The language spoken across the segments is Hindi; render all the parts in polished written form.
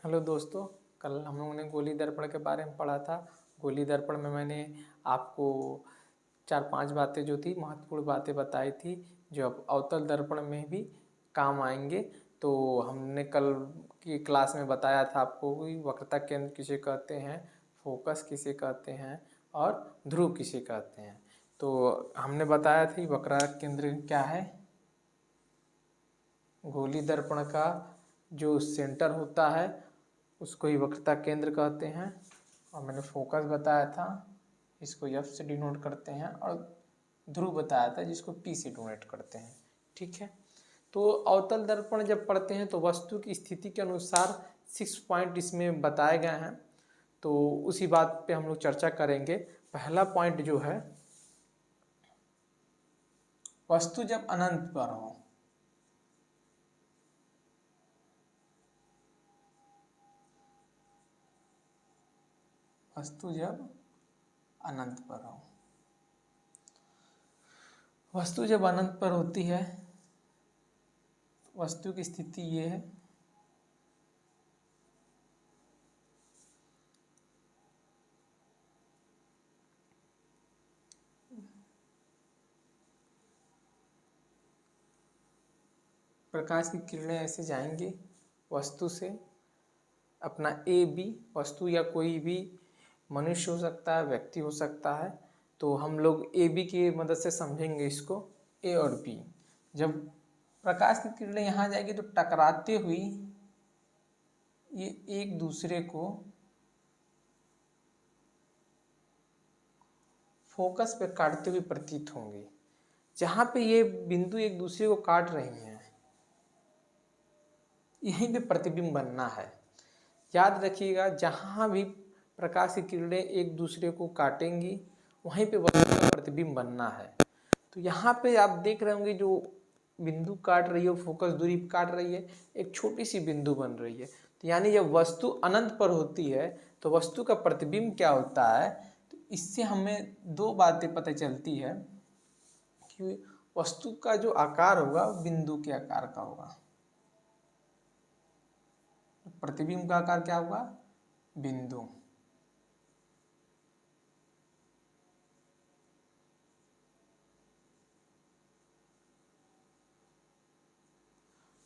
हेलो दोस्तों, कल हम लोगों ने गोली दर्पण के बारे में पढ़ा था। गोली दर्पण में मैंने आपको 4-5 बातें जो थी महत्वपूर्ण बातें बताई थी, जो अब अवतल दर्पण में भी काम आएंगे। तो हमने कल की क्लास में बताया था आपको कि वक्रता केंद्र किसे कहते हैं, फोकस किसे कहते हैं और ध्रुव किसे कहते हैं। तो हमने बताया था वक्रता केंद्र क्या है। गोली दर्पण का जो सेंटर होता है उसको ही वक्रता केंद्र कहते हैं। और मैंने फोकस बताया था, इसको F से डिनोट करते हैं, और ध्रुव बताया था जिसको P से डिनोट करते हैं। ठीक है, तो अवतल दर्पण जब पढ़ते हैं तो वस्तु की स्थिति के अनुसार 6 पॉइंट इसमें बताए गए हैं, तो उसी बात पे हम लोग चर्चा करेंगे। पहला पॉइंट जो है, वस्तु जब अनंत पर हो, वस्तु जब अनंत पर हो, वस्तु जब अनंत पर होती है, वस्तु की स्थिति ये है, प्रकाश की किरणें ऐसे जाएंगी वस्तु से अपना ए बी, वस्तु या कोई भी मनुष्य हो सकता है, व्यक्ति हो सकता है, तो हम लोग ए बी की मदद से समझेंगे इसको। ए और बी, जब प्रकाश की किरणें यहाँ जाएगी तो टकराते हुई ये एक दूसरे को फोकस पे काटते हुए प्रतीत होंगे। जहाँ पे ये बिंदु एक दूसरे को काट रही हैं, यहीं पे प्रतिबिंब बनना है। याद रखिएगा, जहाँ भी प्रकाश की किरणें एक दूसरे को काटेंगी वहीं पे वस्तु का प्रतिबिंब बनना है। तो यहाँ पे आप देख रहे होंगे जो बिंदु काट रही है, फोकस दूरी काट रही है, एक छोटी सी बिंदु बन रही है। तो यानी जब वस्तु अनंत पर होती है तो वस्तु का प्रतिबिंब क्या होता है। तो इससे हमें दो बातें पता चलती है कि वस्तु का जो आकार होगा बिंदु के आकार का होगा, प्रतिबिंब का आकार क्या होगा, बिंदु।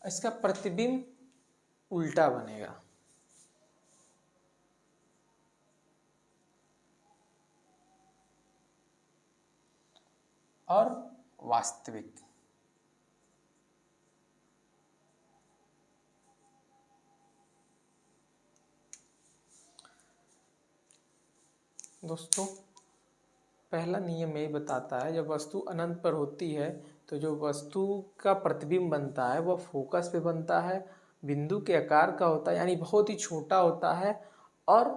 इसका प्रतिबिंब उल्टा बनेगा। और वास्तविक, दोस्तों पहला नियम यही बताता है, जब वस्तु अनंत पर होती है तो जो वस्तु का प्रतिबिंब बनता है वह फोकस पे बनता है, बिंदु के आकार का होता है, यानी बहुत ही छोटा होता है और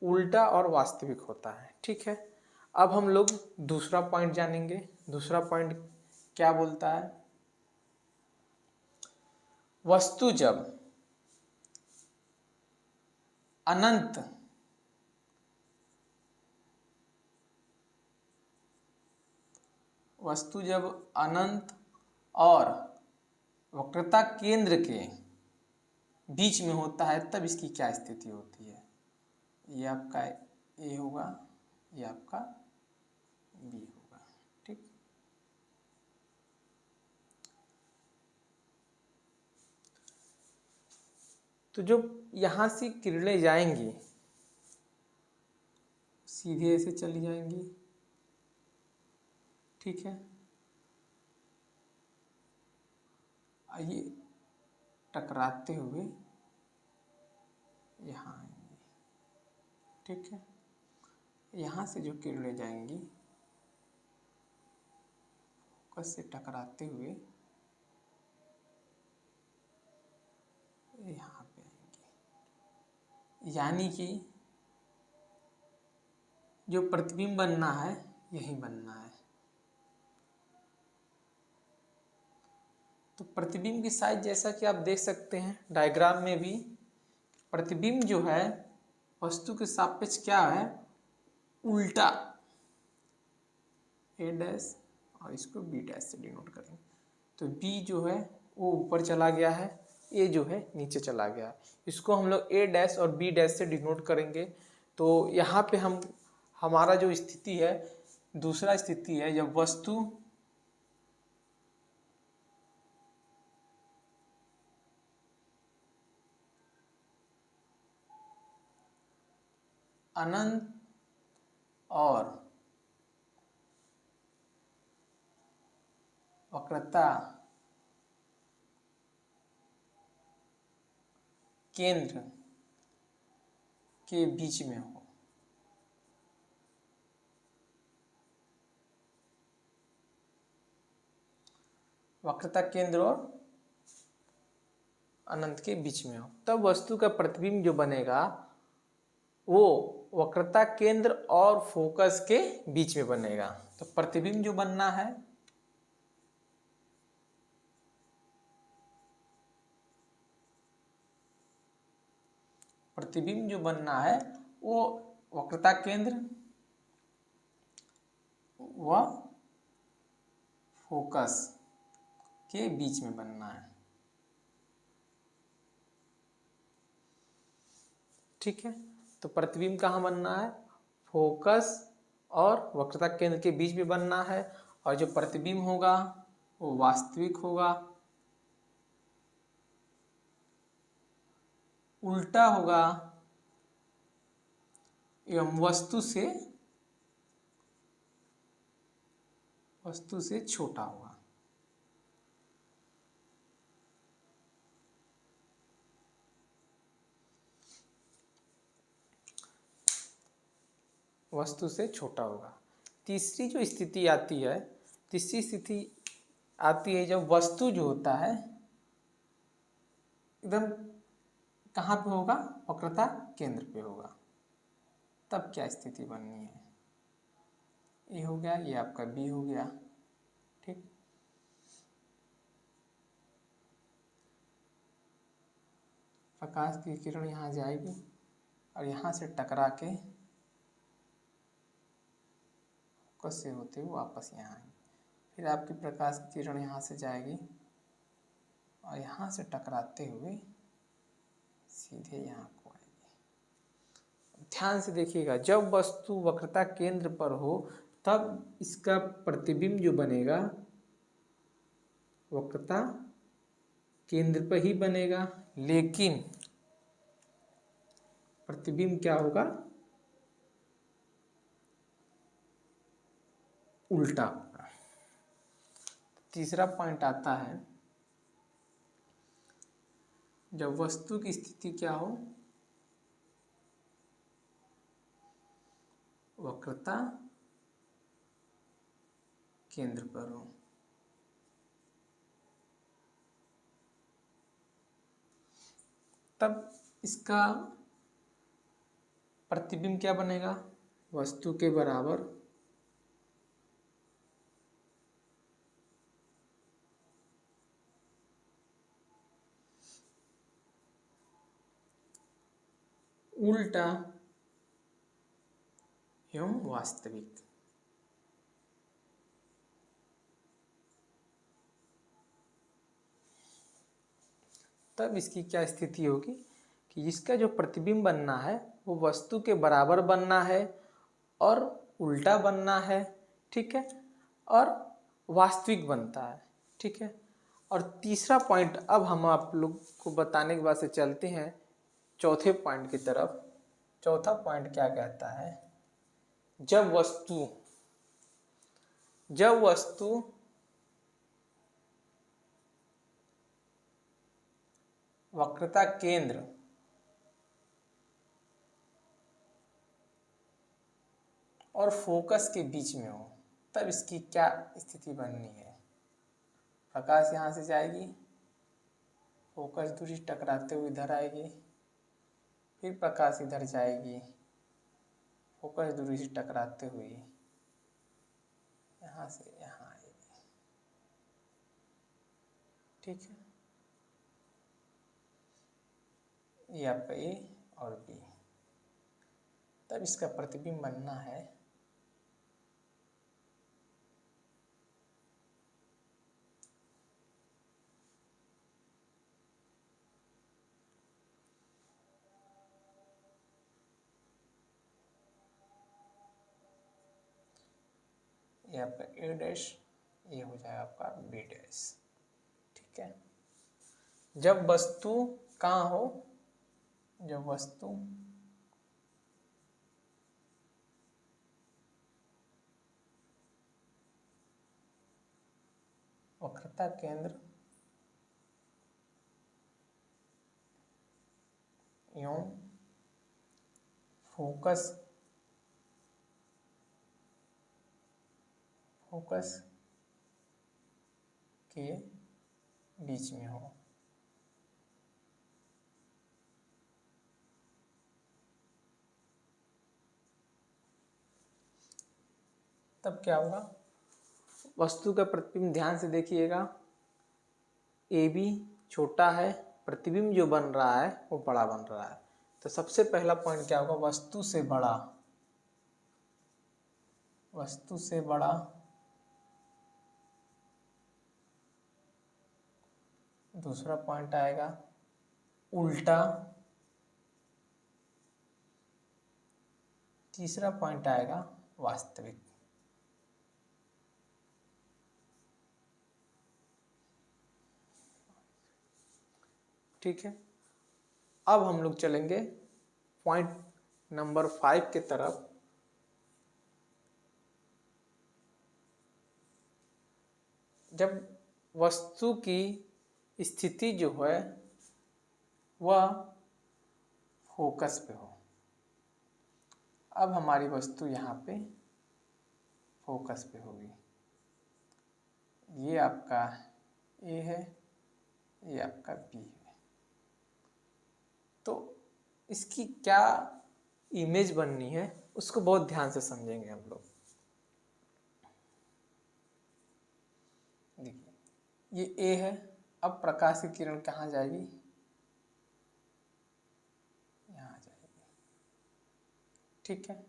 उल्टा और वास्तविक होता है। ठीक है, अब हम लोग दूसरा पॉइंट जानेंगे। दूसरा पॉइंट क्या बोलता है, वस्तु जब अनंत वस्तु जब अनंत और वक्रता केंद्र के बीच में होता है तब इसकी क्या स्थिति होती है। ये आपका ए होगा, ये आपका बी होगा। ठीक, तो जो यहाँ से किरणें जाएंगी सीधे ऐसे चली जाएंगी। ठीक है, आइए टकराते हुए यहाँ आएंगे। ठीक है, यहाँ से जो किरणें जाएंगी फोकस से टकराते हुए यहाँ पे आएंगी, यानी कि जो प्रतिबिंब बनना है यही बनना है। तो प्रतिबिंब की साइज जैसा कि आप देख सकते हैं डायग्राम में भी, प्रतिबिंब जो है वस्तु के सापेक्ष क्या है, उल्टा। ए डैश और इसको बी डैश से डिनोट करेंगे। तो बी जो है वो ऊपर चला गया है, ए जो है नीचे चला गया। इसको हम लोग ए डैश और बी डैश से डिनोट करेंगे। तो यहाँ पे हमारा जो स्थिति है, दूसरा स्थिति है जब वस्तु अनंत और वक्रता केंद्र के बीच में हो। वक्रता केंद्र और अनंत के बीच में हो, तब वस्तु का प्रतिबिंब जो बनेगा वो वक्रता केंद्र और फोकस के बीच में बनेगा। तो प्रतिबिंब जो बनना है वो वक्रता केंद्र व फोकस के बीच में बनना है। ठीक है, तो प्रतिबिंब कहाँ बनना है? फोकस और वक्रता केंद्र के बीच में बनना है। और जो प्रतिबिंब होगा वो वास्तविक होगा, उल्टा होगा एवं वस्तु से छोटा होगा। वस्तु से छोटा होगा। तीसरी जो स्थिति आती है, जब वस्तु जो होता है एकदम कहाँ पे होगा? वक्रता केंद्र पे होगा। तब क्या स्थिति बननी है? ए हो गया, ये आपका बी हो गया। ठीक, प्रकाश की किरण यहाँ जाएगी और यहाँ से टकरा के फोकस से होते हुए वापस यहाँ आएगी। फिर आपकी प्रकाश की किरण यहाँ से जाएगी और यहाँ से टकराते हुए सीधे यहाँ को आएगी। ध्यान से देखिएगा, जब वस्तु वक्रता केंद्र पर हो तब इसका प्रतिबिंब जो बनेगा वक्रता केंद्र पर ही बनेगा, लेकिन प्रतिबिंब क्या होगा? उल्टा होगा। तीसरा पॉइंट आता है जब वस्तु की स्थिति क्या हो? वक्रता केंद्र पर हो। तब इसका प्रतिबिंब क्या बनेगा? वस्तु के बराबर उल्टा एवं वास्तविक। तब इसकी क्या स्थिति होगी कि इसका जो प्रतिबिंब बनना है वो वस्तु के बराबर बनना है और उल्टा बनना है। ठीक है, और वास्तविक बनता है। ठीक है, और तीसरा पॉइंट अब हम आप लोग को बताने के बाद से चलते हैं चौथे पॉइंट की तरफ। चौथा पॉइंट क्या कहता है? जब वस्तु वक्रता केंद्र और फोकस के बीच में हो तब इसकी क्या स्थिति बननी है? प्रकाश यहाँ से जाएगी, फोकस दूरी टकराते हुए इधर आएगी, फिर प्रकाश इधर जाएगी, फोकस दूरी से टकराते हुए यहाँ से यहाँ आएगी। ठीक है, ये आपका ए और बी। तब इसका प्रतिबिंब बनना है ये आपका ए डैश, ये हो जाएगा आपका बी डैश। ठीक है, जब वस्तु कहाँ हो, जब वस्तु वक्रता केंद्र एवं फोकस के बीच में हो, तब क्या होगा, वस्तु का प्रतिबिंब ध्यान से देखिएगा, ए बी छोटा है, प्रतिबिंब जो बन रहा है वो बड़ा बन रहा है। तो सबसे पहला पॉइंट क्या होगा, वस्तु से बड़ा, वस्तु से बड़ा दूसरा पॉइंट आएगा उल्टा, तीसरा पॉइंट आएगा वास्तविक। ठीक है, अब हम लोग चलेंगे पॉइंट नंबर 5 के तरफ। जब वस्तु की स्थिति जो है वह फोकस पे हो, अब हमारी वस्तु यहाँ पे फोकस पे होगी, ये आपका ए है, ये आपका बी है। तो इसकी क्या इमेज बननी है उसको बहुत ध्यान से समझेंगे हम लोग। देखिए ये ए है, अब प्रकाश की किरण कहाँ जाएगी, यहाँ जाएगी। ठीक है,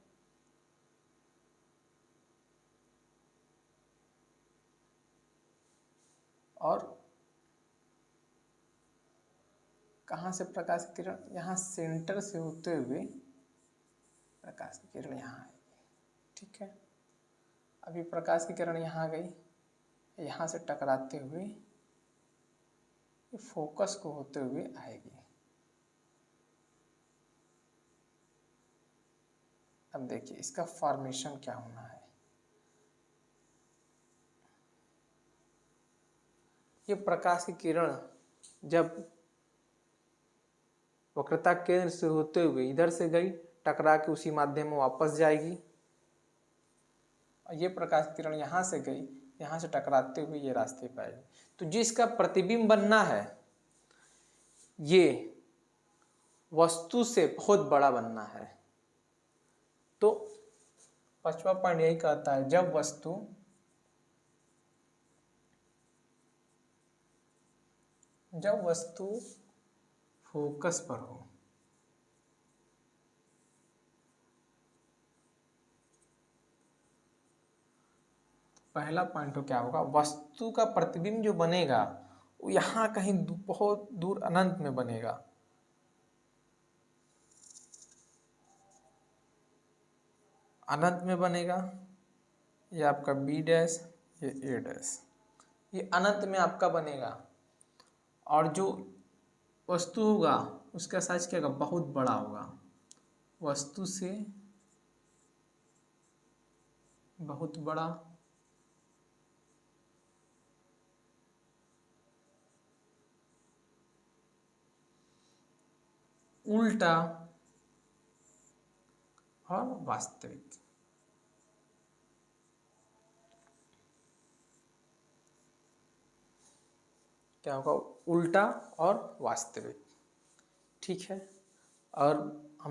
और कहाँ से प्रकाश की किरण, यहाँ सेंटर से होते हुए प्रकाश की किरण यहाँ आएगी। ठीक है, अभी प्रकाश की किरण यहाँ गई, यहाँ से टकराते हुए ये फोकस को होते हुए आएगी। अब देखिए इसका फॉर्मेशन क्या होना है, ये प्रकाश की किरण जब वक्रता केंद्र से होते हुए इधर से गई, टकरा के उसी माध्यम में वापस जाएगी, और ये प्रकाश किरण यहाँ से गई, यहाँ से टकराते हुए ये रास्ते पे आएगी। तो जिसका प्रतिबिंब बनना है ये वस्तु से बहुत बड़ा बनना है। तो 5वां पॉइंट यही कहता है, जब वस्तु फोकस पर हो, पहला पॉइंट तो क्या होगा, वस्तु का प्रतिबिंब जो बनेगा वो यहाँ कहीं बहुत दूर अनंत में बनेगा। अनंत में बनेगा, ये आपका बी डैश, ये ए डैश, ये अनंत में आपका बनेगा। और जो वस्तु होगा उसका साइज क्या होगा, बहुत बड़ा होगा, वस्तु से बहुत बड़ा, उल्टा और वास्तविक। क्या होगा, उल्टा और वास्तविक। ठीक है, और